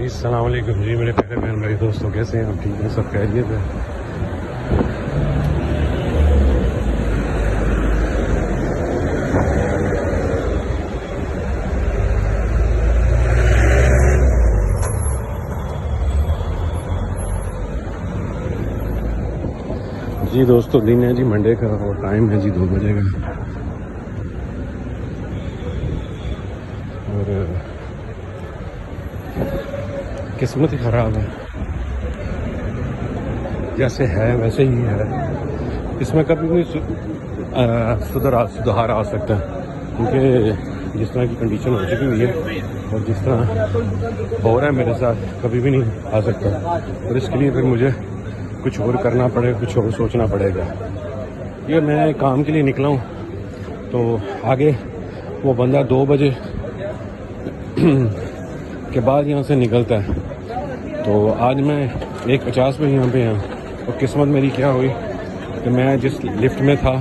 جی السلام علیکم جی میرے پیارے بہن بھائی دوستوں، کیسے ہیں آپ؟ ٹھیک ہیں؟ سب خیریت ہے؟ جی دوستوں، دن ہے جی منڈے کا اور ٹائم ہے جی 2 بجے کا، اور قسمت ہی خراب ہے، جیسے ہے ویسے ہی ہے، اس میں کبھی بھی سدھار آ سکتا ہے، کیونکہ جس طرح کی کنڈیشن ہو چکی ہوئی ہے اور جس طرح ہو رہا ہے میرے ساتھ کبھی بھی نہیں آ سکتا، اور اس کے لیے پھر مجھے کچھ اور کرنا پڑے، کچھ اور سوچنا پڑے گا۔ یہ میں کام کے لیے نکلا ہوں، تو آگے وہ بندہ 2 بجے کے بعد یہاں سے نکلتا ہے، تو آج میں 1:50 پہ یہاں پہ ہوں، اور قسمت میری کیا ہوئی کہ میں جس لفٹ میں تھا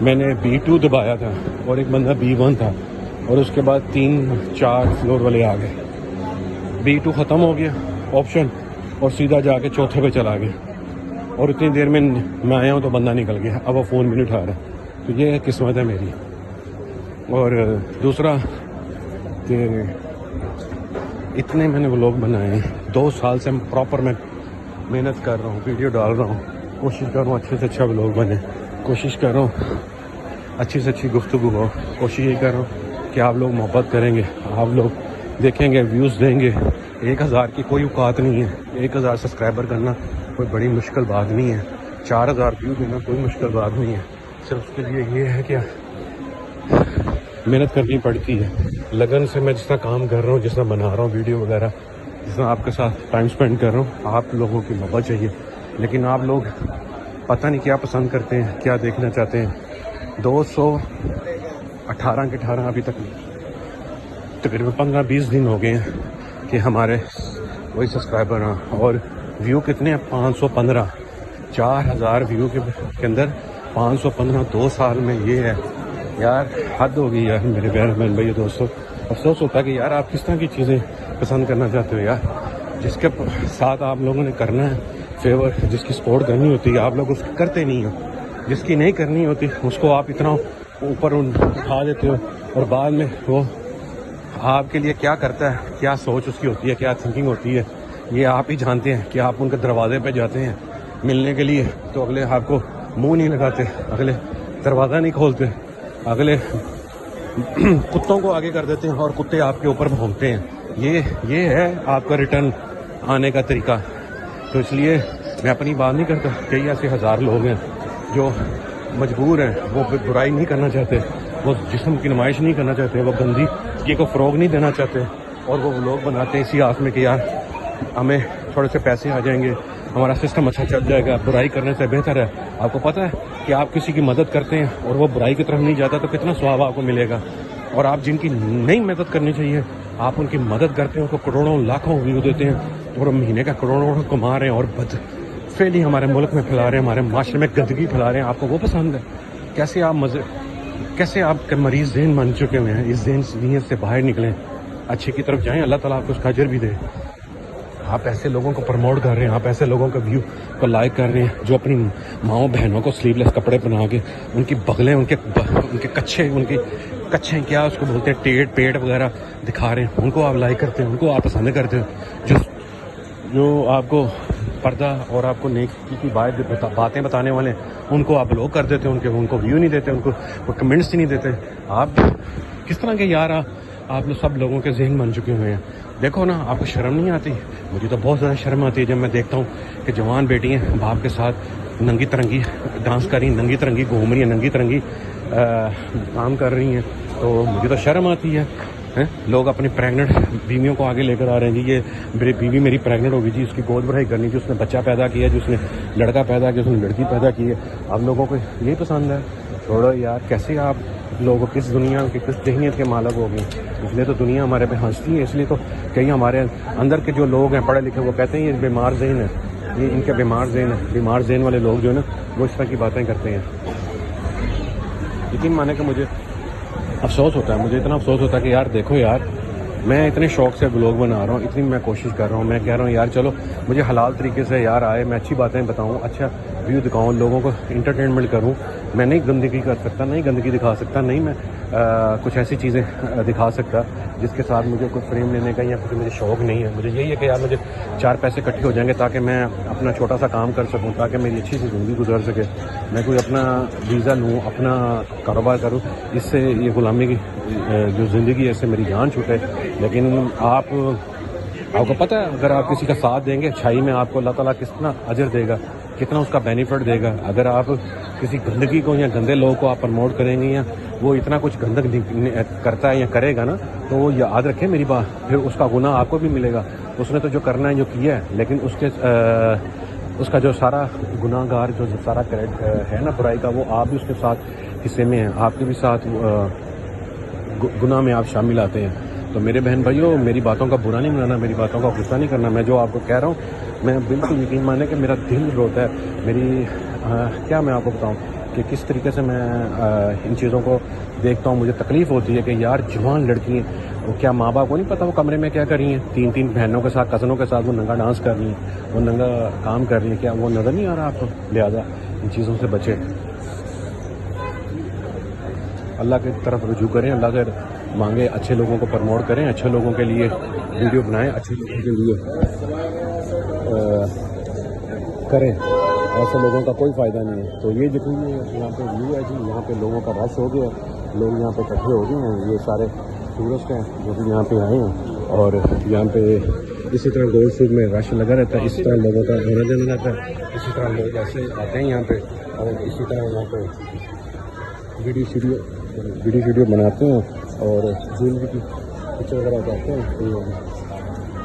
میں نے B2 دبایا تھا اور ایک بندہ B1 تھا، اور اس کے بعد 3-4 فلور والے آ گئے، B2 ختم ہو گیا آپشن اور سیدھا جا کے چوتھے پہ چلا گیا، اور اتنی دیر میں آیا ہوں تو بندہ نکل گیا، اب وہ فون بھی نہیں اٹھا رہا، تو یہ قسمت ہے میری۔ اور دوسرا کہ اتنے میں نے ولاگ بنائے ہیں، 2 سال سے پراپر میں محنت کر رہا ہوں، ویڈیو ڈال رہا ہوں، کوشش کر رہا ہوں اچھے سے اچھا ولاگ بنے، کوشش کر رہا ہوں اچھی سے اچھی گفتگو ہو، کوشش یہ کر رہا ہوں کہ آپ لوگ محبت کریں گے، آپ لوگ دیکھیں گے، ویوز دیں گے۔ 1000 کی کوئی اوقات نہیں ہے، 1000 سبسکرائبر کرنا کوئی بڑی مشکل بات نہیں ہے، 4000 ویو دینا کوئی مشکل بات نہیں ہے، صرف اس کے لیے یہ ہے کہ محنت کرنی پڑتی ہے، لگن سے۔ میں جس طرح کام کر رہا ہوں، جس طرح بنا رہا ہوں ویڈیو وغیرہ، جس طرح آپ کے ساتھ ٹائم سپینڈ کر رہا ہوں، آپ لوگوں کی محبت چاہیے، لیکن آپ لوگ پتہ نہیں کیا پسند کرتے ہیں، کیا دیکھنا چاہتے ہیں۔ 218 کے 18 ابھی تک تقریباً 15-20 دن ہو گئے ہیں کہ ہمارے وہی سبسکرائبر ہیں، اور ویو کتنے ہیں؟ 515، 4000 ویو کے اندر 515 2 سال میں، یہ ہے یار، حد ہو گئی یار میرے بہن بھائی دوستوں۔ افسوس ہوتا ہے کہ یار آپ کس طرح کی چیزیں پسند کرنا چاہتے ہو یار، جس کے ساتھ آپ لوگوں نے کرنا ہے فیور، جس کی سپورٹ کرنی ہوتی ہے آپ لوگ اس کی کرتے نہیں ہو، جس کی نہیں کرنی ہوتی اس کو آپ اتنا اوپر اٹھا دیتے ہو، اور بعد میں وہ آپ کے لیے کیا کرتا ہے، کیا سوچ اس کی ہوتی ہے، کیا تھنکنگ ہوتی ہے، یہ آپ ہی جانتے ہیں کہ آپ ان کے دروازے پہ جاتے ہیں ملنے کے لیے تو اگلے آپ کو منہ نہیں لگاتے، اگلے دروازہ نہیں کھولتے، اگلے کتوں کو آگے کر دیتے ہیں اور کتے آپ کے اوپر بھونکتے ہیں۔ یہ ہے آپ کا ریٹرن آنے کا طریقہ۔ تو اس لیے میں اپنی بات نہیں کرتا، کئی ایسے 1000 لوگ ہیں جو مجبور ہیں، وہ برائی نہیں کرنا چاہتے، وہ جسم کی نمائش نہیں کرنا چاہتے، وہ گندگی کو فروغ نہیں دینا چاہتے، اور وہ لوگ بناتے ہیں اسی آس میں کہ یار ہمیں تھوڑے سے پیسے آ جائیں گے، ہمارا سسٹم اچھا چل جائے گا، برائی کرنے سے بہتر ہے۔ آپ کو پتہ ہے کہ آپ کسی کی مدد کرتے ہیں اور وہ برائی کی طرف نہیں جاتا تو کتنا ثواب آپ کو ملے گا، اور آپ جن کی نہیں مدد کرنی چاہیے آپ ان کی مدد کرتے ہیں، ان کو کروڑوں لاکھوں ویو دیتے ہیں، اور مہینے کا کروڑوں کما رہے ہیں، اور فیلی ہمارے ملک میں پھیلا رہے ہیں، ہمارے معاشرے میں گندگی پھیلا رہے ہیں۔ آپ کو وہ پسند ہے؟ کیسے آپ کے مریض ذہن بن چکے ہوئے ہیں؟ اس ذہنیت سے باہر نکلیں، اچھے کی طرف جائیں، اللہ تعالیٰ آپ کو اس کا اجر بھی دے۔ آپ ایسے لوگوں کو پروموٹ کر رہے ہیں، آپ ایسے لوگوں کا ویو کو لائک کر رہے ہیں جو اپنی ماؤں بہنوں کو سلیو لیس کپڑے پہنا کے، ان کی بغلیں، ان کے کچھے کیا اس کو بولتے ہیں، پیٹ وغیرہ دکھا رہے ہیں، ان کو آپ لائک کرتے ہیں، ان کو آپ پسند کرتے ہیں۔ جو آپ کو پردہ اور آپ کو نیکی کی باتیں بتانے والے ہیں ان کو آپ بلاک کر دیتے ہیں، ان کو ویو نہیں دیتے، ان کو کمنٹس ہی نہیں دیتے۔ آپ کس طرح کے یار آپ سب لوگوں کے ذہن بن چکے ہوئے ہیں؟ دیکھو نا، آپ کو شرم نہیں آتی؟ مجھے تو بہت زیادہ شرم آتی ہے جب میں دیکھتا ہوں کہ جوان بیٹیاں باپ کے ساتھ ننگی ترنگی ڈانس کر رہی ہیں، ننگی ترنگی گھوم رہی ہیں، ننگی ترنگی کام کر رہی ہیں، تو مجھے تو شرم آتی ہے۔ لوگ اپنی پریگننٹ بیویوں کو آگے لے کر آ رہے ہیں، جی یہ میری بیوی میری پریگننٹ ہوگی، جی اس کی گود بڑھائی کرنی، جی اس نے بچہ پیدا کیا، جی اس نے لڑکا پیدا کیا، اس نے لڑکی پیدا کی ہے۔ آپ لوگوں کو یہی پسند ہے؟ چھوڑو یار، کیسے آپ لوگ کس دنیا کی کس ذہنیت کے مالک ہو گئے؟ اس لیے تو دنیا ہمارے پہ ہنستی ہے، اس لیے تو کئی ہمارے اندر کے جو لوگ ہیں پڑھے لکھے وہ کہتے ہیں یہ بیمار ذہن ہے، یہ ان کا بیمار ذہن ہے۔ بیمار ذہن والے لوگ جو ہے نا وہ اس طرح کی باتیں کرتے ہیں۔ یقین مانے کہ مجھے افسوس ہوتا ہے، مجھے اتنا افسوس ہوتا ہے کہ یار دیکھو یار، میں اتنے شوق سے بلاگ بنا رہا ہوں، اتنی میں کوشش کر رہا ہوں، میں کہہ رہا ہوں یار چلو مجھے حلال طریقے سے یار آئے، میں اچھی باتیں بتاؤں، اچھا ویو دکھاؤں، لوگوں کو انٹرٹینمنٹ کروں. میں نہیں گندگی کر سکتا، نہیں گندگی دکھا سکتا، نہیں میں کچھ ایسی چیزیں دکھا سکتا جس کے ساتھ مجھے کوئی فریم لینے کا یا کچھ مجھے شوق نہیں ہے. مجھے یہی ہے کہ یار مجھے 4 پیسے اکٹھے ہو جائیں گے تاکہ میں اپنا چھوٹا سا کام کر سکوں، تاکہ میری اچھی سی زندگی گزر سکے، میں کوئی اپنا ویزا لوں، اپنا کاروبار کروں، اس سے یہ غلامی کی جو زندگی ہے اس سے میری جان چھوٹے. لیکن آپ کو پتہ ہے اگر آپ کسی کا ساتھ دیں گے اچھائی میں، آپ کو اللہ تعالیٰ کتنا اجر دے گا، کتنا اس کا بینیفٹ دے گا. اگر آپ کسی گندگی کو یا گندے لوگوں کو آپ پروموٹ کریں گے یا وہ اتنا کچھ گندگ کرتا ہے یا کرے گا نا، تو وہ یاد رکھیں میری بات، پھر اس کا گناہ آپ کو بھی ملے گا. اس نے تو جو کرنا ہے جو کیا ہے، لیکن اس کا جو سارا گناہ گار جو سارا کریڈٹ ہے نا برائی کا، وہ آپ بھی اس کے ساتھ حصے میں ہیں، آپ کے بھی ساتھ گناہ میں آپ شامل آتے ہیں. تو میرے بہن بھائیوں، میری باتوں کا برا نہیں منانا، میری باتوں کا غصہ نہیں کرنا. میں جو آپ کو کہہ رہا ہوں میں بالکل یقین مانے کہ میرا دل روتا ہے. میری کیا میں آپ کو بتاؤں کہ کس طریقے سے میں ان چیزوں کو دیکھتا ہوں. مجھے تکلیف ہوتی ہے کہ یار جوان لڑکی ہیں، وہ کیا ماں باپ کو نہیں پتا وہ کمرے میں کیا کر رہی ہیں، 3 بہنوں کے ساتھ، کزنوں کے ساتھ وہ ننگا ڈانس کر رہی ہیں، وہ ننگا کام کر رہی ہیں. کیا وہ نظر نہیں آ رہا آپ کو؟ لہٰذا ان چیزوں سے بچیں، اللہ کی طرف رجوع کریں، اللہ سے مانگیں، اچھے لوگوں کو پروموٹ کریں، اچھے لوگوں کے لیے ویڈیو بنائیں، اچھے لوگوں کے لیے کریں. ایسے لوگوں کا کوئی فائدہ نہیں ہے. تو یہ جتنی یہاں پہ ویو ہے جی، یہاں پہ لوگوں کا رش ہو گیا، لوگ یہاں پہ اکٹھے ہو گئے ہیں. یہ سارے ٹورسٹ ہیں جو بھی یہاں پہ آئے ہیں، اور یہاں پہ اسی طرح گولڈ فوڈ میں رش لگا رہتا ہے، اسی طرح لوگوں کا آنا جانا رہتا ہے، اسی طرح لوگ ایسے آتے ہیں یہاں پہ، اور اسی طرح یہاں پہ ویڈیو بناتے ہیں اور جیولری کی پکچر وغیرہ کرتے ہیں. تو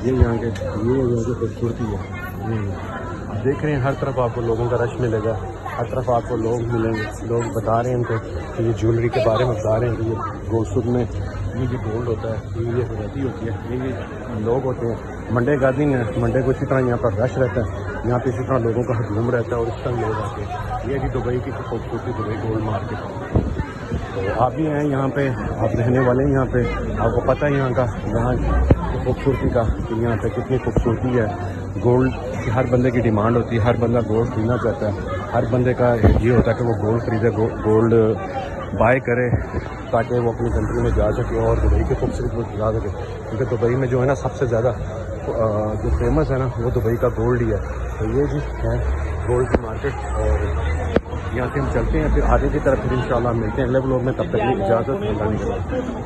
یہ یہاں کے خوبصورتی ہے. آپ دیکھ رہے ہیں ہر طرف آپ کو لوگوں کا رش ملے گا، ہر طرف آپ کو لوگ ملیں گے. لوگ بتا رہے ہیں ان کو کہ یہ جیولری کے بارے میں بتا رہے ہیں کہ یہ گولڈ سوٹ میں یہ گولڈ ہوتا ہے، یہ ویرائٹی ہوتی ہے، یہ لوگ ہوتے ہیں. منڈے کا دن ہے، منڈے کو اسی طرح یہاں پر رش رہتا ہے، یہاں پہ اسی طرح لوگوں کا ہجوم رہتا ہے اور اس طرح لوگ آتے ہیں. یہ بھی دبئی کی خوبصورتی، دبئی گولڈ مارکیٹ. تو آپ بھی ہیں یہاں پہ، آپ رہنے والے ہیں یہاں پہ، آپ کو پتہ ہے یہاں کی خوبصورتی کا کہ یہاں پہ کتنی خوبصورتی ہے. گولڈ کی ہر بندے کی ڈیمانڈ ہوتی ہے، ہر بندہ گولڈ خریدنا چاہتا ہے، ہر بندے کا یہ ہوتا ہے کہ وہ گولڈ خریدے، گولڈ بائی کرے تاکہ وہ اپنی کنٹری میں جا سکے اور دبئی کی خوبصورتی کو جا سکے. کیونکہ دبئی میں جو ہے نا سب سے زیادہ جو فیمس ہے نا وہ دبئی کا گولڈ ہی ہے. تو یہ بھی ہے گولڈ کی مارکیٹ، اور یہاں سے ہم چلتے ہیں پھر آگے کی طرف، پھر انشاءاللہ ملتے ہیں اگلے بلاگ میں. تب تک کی اجازت.